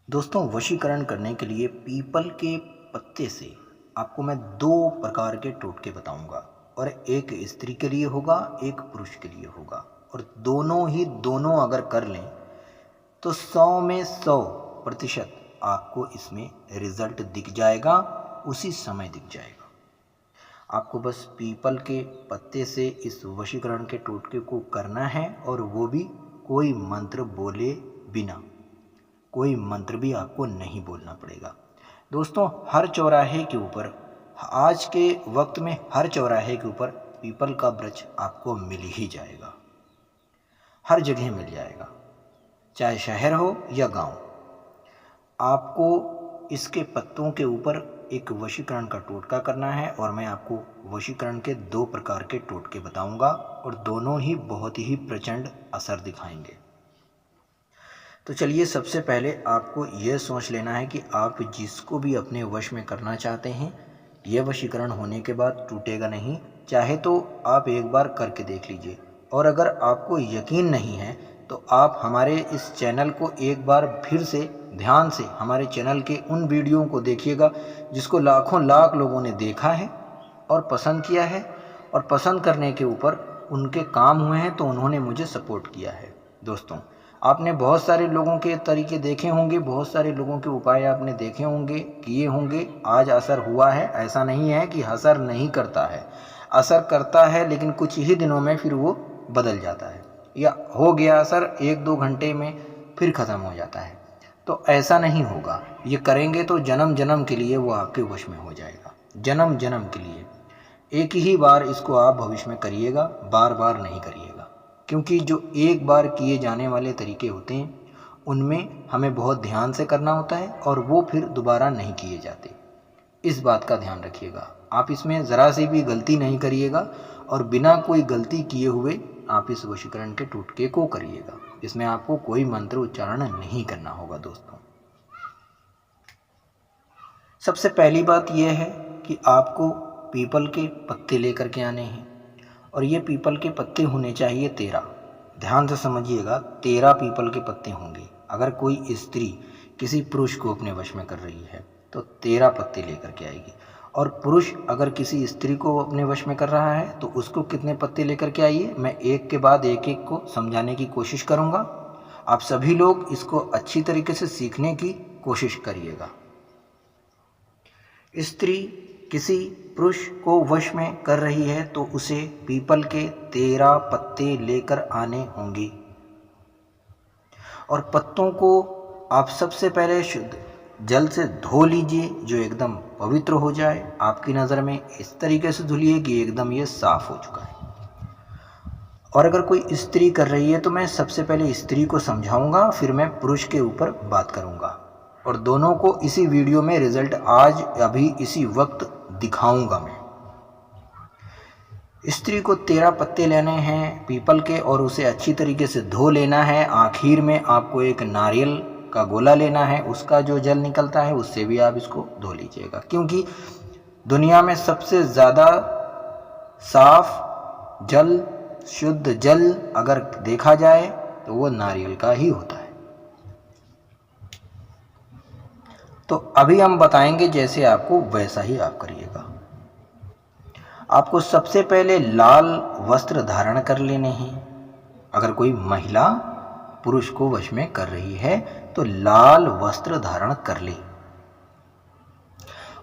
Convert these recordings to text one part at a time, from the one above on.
दोस्तों, वशीकरण करने के लिए पीपल के पत्ते से आपको मैं दो प्रकार के टोटके बताऊंगा। और एक स्त्री के लिए होगा, एक पुरुष के लिए होगा। और दोनों अगर कर लें तो 100 में 100% आपको इसमें रिजल्ट दिख जाएगा, उसी समय दिख जाएगा। आपको बस पीपल के पत्ते से इस वशीकरण के टोटके को करना है, और वो भी कोई मंत्र बोले बिना। कोई मंत्र भी आपको नहीं बोलना पड़ेगा। दोस्तों, हर चौराहे के ऊपर, आज के वक्त में हर चौराहे के ऊपर पीपल का वृक्ष आपको मिल ही जाएगा। हर जगह मिल जाएगा, चाहे शहर हो या गांव। आपको इसके पत्तों के ऊपर एक वशीकरण का टोटका करना है, और मैं आपको वशीकरण के दो प्रकार के टोटके बताऊंगा, और दोनों ही बहुत ही प्रचंड असर दिखाएंगे। तो चलिए, सबसे पहले आपको यह सोच लेना है कि आप जिसको भी अपने वश में करना चाहते हैं, यह वशीकरण होने के बाद टूटेगा नहीं। चाहे तो आप एक बार करके देख लीजिए, और अगर आपको यकीन नहीं है तो आप हमारे इस चैनल को एक बार फिर से ध्यान से हमारे चैनल के उन वीडियो को देखिएगा जिसको लाखों लाख लोगों ने देखा है और पसंद किया है, और पसंद करने के ऊपर उनके काम हुए हैं तो उन्होंने मुझे सपोर्ट किया है। दोस्तों, आपने बहुत सारे लोगों के तरीके देखे होंगे, बहुत सारे लोगों के उपाय आपने देखे होंगे, किए होंगे, आज असर हुआ है। ऐसा नहीं है कि असर नहीं करता है, असर करता है, लेकिन कुछ ही दिनों में फिर वो बदल जाता है, या हो गया असर 1-2 घंटे में फिर ख़त्म हो जाता है। तो ऐसा नहीं होगा। ये करेंगे तो जन्म जन्म के लिए वो आपके वश में हो जाएगा, जन्म जन्म के लिए। एक ही बार इसको आप भविष्य में करिएगा, बार बार नहीं करिएगा, क्योंकि जो एक बार किए जाने वाले तरीके होते हैं उनमें हमें बहुत ध्यान से करना होता है, और वो फिर दोबारा नहीं किए जाते। इस बात का ध्यान रखिएगा। आप इसमें ज़रा सी भी गलती नहीं करिएगा, और बिना कोई गलती किए हुए आप इस वशीकरण के टोटके को करिएगा। इसमें आपको कोई मंत्र उच्चारण नहीं करना होगा। दोस्तों, सबसे पहली बात यह है कि आपको पीपल के पत्ते लेकर के आने हैं, और ये पीपल के पत्ते होने चाहिए 13। ध्यान से समझिएगा, 13 पीपल के पत्ते होंगे। अगर कोई स्त्री किसी पुरुष को अपने वश में कर रही है तो 13 पत्ते लेकर के आएगी, और पुरुष अगर किसी स्त्री को अपने वश में कर रहा है तो उसको कितने पत्ते लेकर के आइए, मैं एक के बाद एक एक को समझाने की कोशिश करूँगा। आप सभी लोग इसको अच्छी तरीके से सीखने की कोशिश करिएगा। स्त्री किसी पुरुष को वश में कर रही है तो उसे पीपल के 13 पत्ते लेकर आने होंगे, और पत्तों को आप सबसे पहले शुद्ध जल से धो लीजिए, जो एकदम पवित्र हो जाए। आपकी नज़र में इस तरीके से धुलिए कि एकदम ये साफ हो चुका है। और अगर कोई स्त्री कर रही है तो मैं सबसे पहले स्त्री को समझाऊंगा, फिर मैं पुरुष के ऊपर बात करूंगा, और दोनों को इसी वीडियो में रिजल्ट आज अभी इसी वक्त दिखाऊंगा मैं। स्त्री को 13 पत्ते लेने हैं पीपल के, और उसे अच्छी तरीके से धो लेना है। आखिर में आपको एक नारियल का गोला लेना है, उसका जो जल निकलता है उससे भी आप इसको धो लीजिएगा, क्योंकि दुनिया में सबसे ज़्यादा साफ जल, शुद्ध जल अगर देखा जाए तो वो नारियल का ही होता है। तो अभी हम बताएंगे जैसे आपको वैसा ही आप करिएगा। आपको सबसे पहले लाल वस्त्र धारण कर लेने हैं। अगर कोई महिला पुरुष को वश में कर रही है तो लाल वस्त्र धारण कर ले,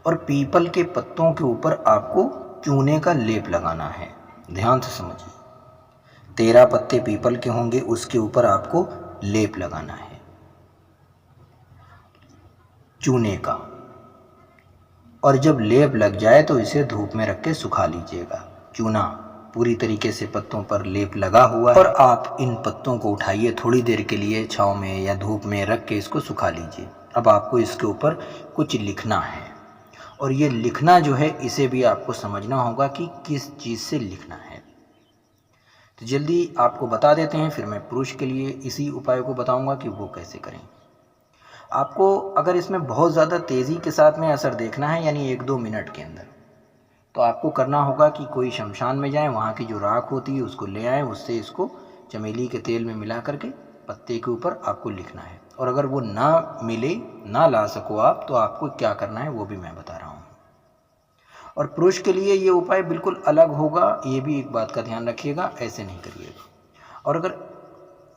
और पीपल के पत्तों के ऊपर आपको चूने का लेप लगाना है। ध्यान से समझिए, 13 पत्ते पीपल के होंगे, उसके ऊपर आपको लेप लगाना है चूने का। और जब लेप लग जाए तो इसे धूप में रख के सुखा लीजिएगा। चूना पूरी तरीके से पत्तों पर लेप लगा हुआ है, और आप इन पत्तों को उठाइए, थोड़ी देर के लिए छांव में या धूप में रख के इसको सुखा लीजिए। अब आपको इसके ऊपर कुछ लिखना है, और ये लिखना जो है इसे भी आपको समझना होगा कि किस चीज़ से लिखना है। तो जल्दी आपको बता देते हैं, फिर मैं पुरुष के लिए इसी उपाय को बताऊंगा कि वो कैसे करें। आपको अगर इसमें बहुत ज़्यादा तेज़ी के साथ में असर देखना है, यानी 1-2 मिनट के अंदर, तो आपको करना होगा कि कोई शमशान में जाएं, वहाँ की जो राख होती है उसको ले आएं, उससे इसको चमेली के तेल में मिला करके पत्ते के ऊपर आपको लिखना है। और अगर वो ना मिले, ना ला सको आप, तो आपको क्या करना है वो भी मैं बता रहा हूँ। और पुरुष के लिए ये उपाय बिल्कुल अलग होगा, ये भी एक बात का ध्यान रखिएगा, ऐसे नहीं करिएगा। और अगर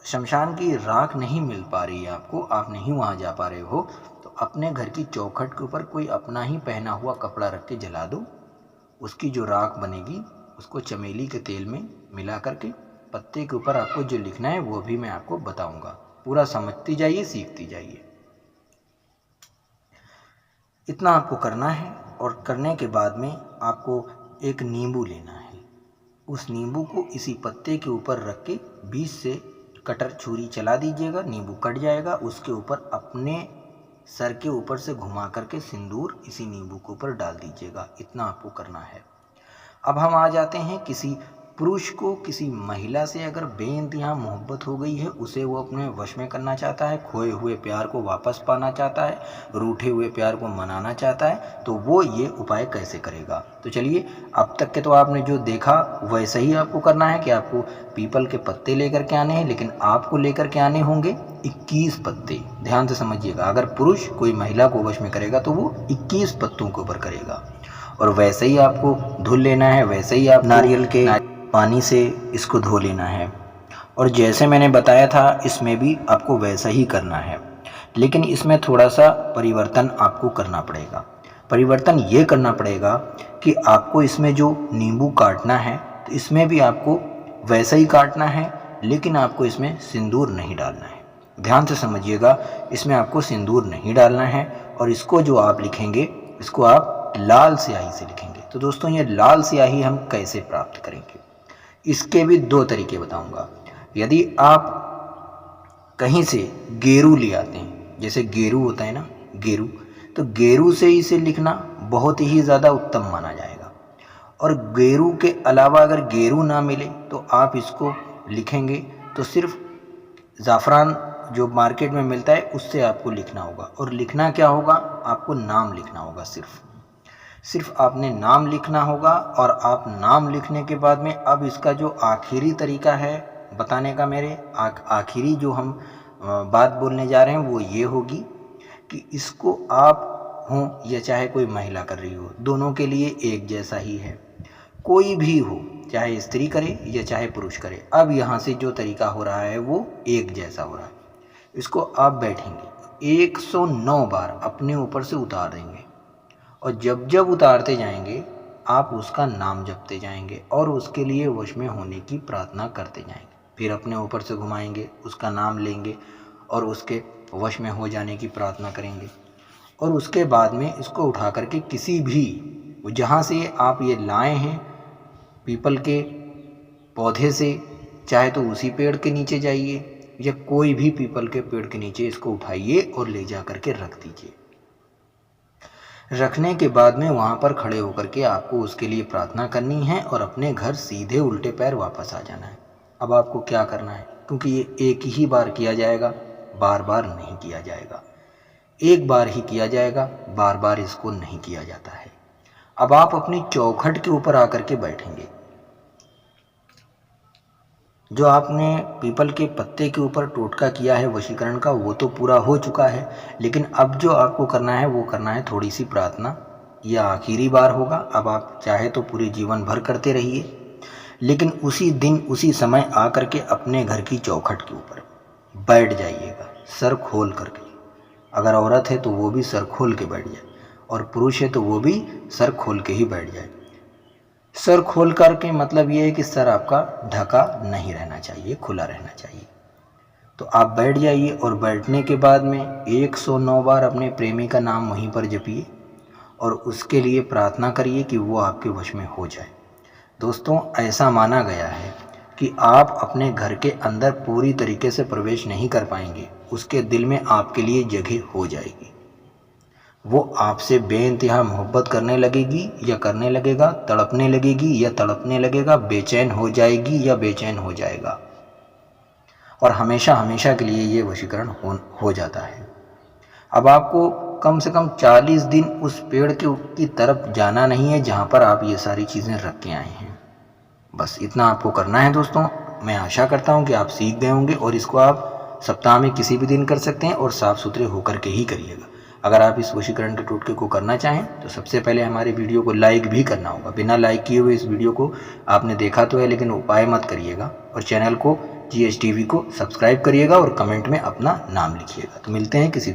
शमशान की राख नहीं मिल पा रही है आपको, आप नहीं वहाँ जा पा रहे हो, तो अपने घर की चौखट के ऊपर कोई अपना ही पहना हुआ कपड़ा रख के जला दो। उसकी जो राख बनेगी उसको चमेली के तेल में मिला करके पत्ते के ऊपर आपको जो लिखना है वो भी मैं आपको बताऊंगा। पूरा समझती जाइए, सीखती जाइए। इतना आपको करना है। और करने के बाद में आपको एक नींबू लेना है। उस नींबू को इसी पत्ते के ऊपर रख के बीच से कटर छुरी चला दीजिएगा, नींबू कट जाएगा। उसके ऊपर अपने सर के ऊपर से घुमा करके सिंदूर इसी नींबू के ऊपर डाल दीजिएगा। इतना आपको करना है। अब हम आ जाते हैं, किसी पुरुष को किसी महिला से अगर बेइंतहा मोहब्बत हो गई है, उसे वो अपने वश में करना चाहता है, खोए हुए प्यार को वापस पाना चाहता है, रूठे हुए प्यार को मनाना चाहता है, तो वो ये उपाय कैसे करेगा। तो चलिए, अब तक के तो आपने जो देखा वैसा ही आपको करना है कि आपको पीपल के पत्ते लेकर के आने हैं, लेकिन आपको लेकर के आने होंगे 21 पत्ते। ध्यान से समझिएगा, अगर पुरुष कोई महिला को वश में करेगा तो वो 21 पत्तों के ऊपर करेगा। और वैसे ही आपको धुल लेना है, वैसे ही आप नारियल के पानी से इसको धो लेना है। और जैसे मैंने बताया था इसमें भी आपको वैसा ही करना है, लेकिन इसमें थोड़ा सा परिवर्तन आपको करना पड़ेगा। परिवर्तन ये करना पड़ेगा कि आपको इसमें जो नींबू काटना है तो इसमें भी आपको वैसा ही काटना है, लेकिन आपको इसमें सिंदूर नहीं डालना है। ध्यान से समझिएगा, इसमें आपको सिंदूर नहीं डालना है। और इसको जो आप लिखेंगे, इसको आप लाल स्याही से लिखेंगे। तो दोस्तों, ये लाल स्याही हम कैसे प्राप्त करेंगे, इसके भी 2 तरीके बताऊंगा। यदि आप कहीं से गेरू ले आते हैं, जैसे गेरू होता है ना, गेरू, तो गेरू से इसे लिखना बहुत ही ज़्यादा उत्तम माना जाएगा। और गेरू के अलावा अगर गेरू ना मिले तो आप इसको लिखेंगे तो सिर्फ ज़ाफ़रान जो मार्केट में मिलता है उससे आपको लिखना होगा। और लिखना क्या होगा, आपको नाम लिखना होगा। सिर्फ आपने नाम लिखना होगा। और आप नाम लिखने के बाद में अब इसका जो आखिरी तरीका है बताने का, मेरे आखिरी जो हम बात बोलने जा रहे हैं वो ये होगी कि इसको आप हों या चाहे कोई महिला कर रही हो, दोनों के लिए एक जैसा ही है। कोई भी हो, चाहे स्त्री करे या चाहे पुरुष करे, अब यहाँ से जो तरीका हो रहा है वो एक जैसा हो रहा है। इसको आप बैठेंगे 109 बार अपने ऊपर से उतार देंगे। और जब जब उतारते जाएंगे आप उसका नाम जपते जाएंगे और उसके लिए वश में होने की प्रार्थना करते जाएंगे। फिर अपने ऊपर से घुमाएंगे, उसका नाम लेंगे और उसके वश में हो जाने की प्रार्थना करेंगे। और उसके बाद में इसको उठा करके किसी भी, जहाँ से आप ये लाए हैं पीपल के पौधे से, चाहे तो उसी पेड़ के नीचे जाइए या कोई भी पीपल के पेड़ के नीचे इसको उठाइए और ले जा करके रख दीजिए। रखने के बाद में वहाँ पर खड़े होकर के आपको उसके लिए प्रार्थना करनी है और अपने घर सीधे उल्टे पैर वापस आ जाना है। अब आपको क्या करना है, क्योंकि ये एक ही बार किया जाएगा, बार बार नहीं किया जाएगा। एक बार ही किया जाएगा, बार बार इसको नहीं किया जाता है। अब आप अपनी चौखट के ऊपर आकर के बैठेंगे। जो आपने पीपल के पत्ते के ऊपर टोटका किया है वशीकरण का, वो तो पूरा हो चुका है, लेकिन अब जो आपको करना है वो करना है थोड़ी सी प्रार्थना। यह आखिरी बार होगा। अब आप चाहे तो पूरे जीवन भर करते रहिए, लेकिन उसी दिन उसी समय आकर के अपने घर की चौखट के ऊपर बैठ जाइएगा, सर खोल करके। अगर औरत है तो वो भी सर खोल के बैठ जाए, और पुरुष है तो वो भी सर खोल के ही बैठ जाए। सर खोल करके मतलब ये है कि सर आपका ढका नहीं रहना चाहिए, खुला रहना चाहिए। तो आप बैठ जाइए और बैठने के बाद में 109 बार अपने प्रेमी का नाम वहीं पर जपिए और उसके लिए प्रार्थना करिए कि वो आपके वश में हो जाए। दोस्तों, ऐसा माना गया है कि आप अपने घर के अंदर पूरी तरीके से प्रवेश नहीं कर पाएंगे, उसके दिल में आपके लिए जगह हो जाएगी। वो आपसे बेइंतहा मोहब्बत करने लगेगी या करने लगेगा, तड़पने लगेगी या तड़पने लगेगा, बेचैन हो जाएगी या बेचैन हो जाएगा, और हमेशा हमेशा के लिए ये वशीकरण हो जाता है। अब आपको कम से कम 40 दिन उस पेड़ की तरफ जाना नहीं है जहाँ पर आप ये सारी चीज़ें रख के आए हैं। बस इतना आपको करना है दोस्तों। मैं आशा करता हूँ कि आप सीख गए होंगे और इसको आप सप्ताह में किसी भी दिन कर सकते हैं और साफ़ सुथरे होकर के ही करिएगा। अगर आप इस वशीकरण के टोटके को करना चाहें तो सबसे पहले हमारे वीडियो को लाइक भी करना होगा। बिना लाइक किए हुए इस वीडियो को आपने देखा तो है, लेकिन उपाय मत करिएगा। और चैनल को GS TV को सब्सक्राइब करिएगा और कमेंट में अपना नाम लिखिएगा। तो मिलते हैं किसी